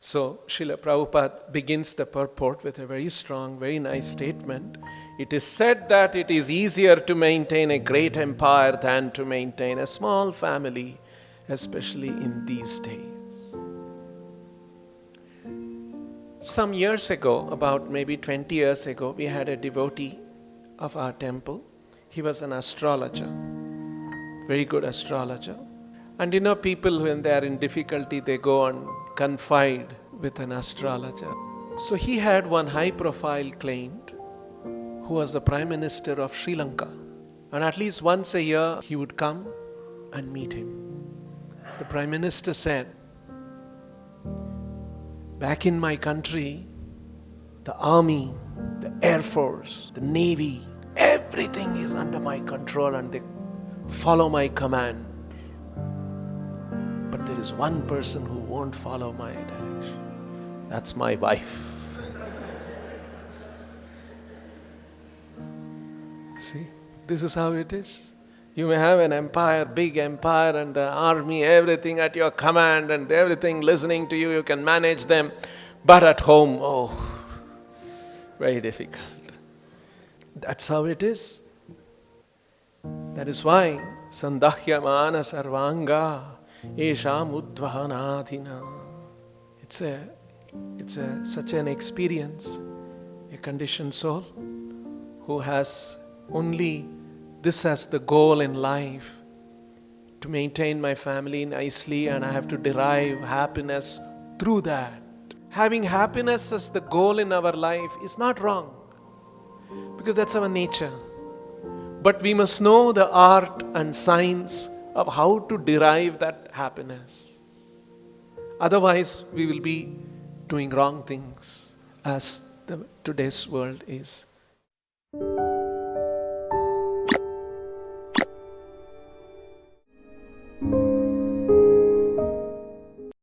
So Srila Prabhupada begins the purport with a very strong, very nice statement. It is said that it is easier to maintain a great empire than to maintain a small family, especially in these days. Some years ago, about maybe 20 years ago, we had a devotee of our temple. He was an astrologer, very good astrologer. And people when they are in difficulty, they go and confide with an astrologer. So he had one high-profile client who was the Prime Minister of Sri Lanka. And at least once a year, he would come and meet him. The Prime Minister said, back in my country, the army, the air force, the navy, everything is under my control and they follow my command. But there is one person who won't follow my direction. That's my wife. See, this is how it is. You may have an empire, big empire, and the army, everything at your command and everything listening to you, you can manage them. But at home, very difficult. That's how it is. That is why Sandahyamana Sarvanga Esham Udvahanadhina. It's such an experience. A conditioned soul who has only this as the goal in life, to maintain my family nicely, and I have to derive happiness through that. Having happiness as the goal in our life is not wrong, because that's our nature. But we must know the art and science of how to derive that happiness. Otherwise, we will be doing wrong things, as today's world is.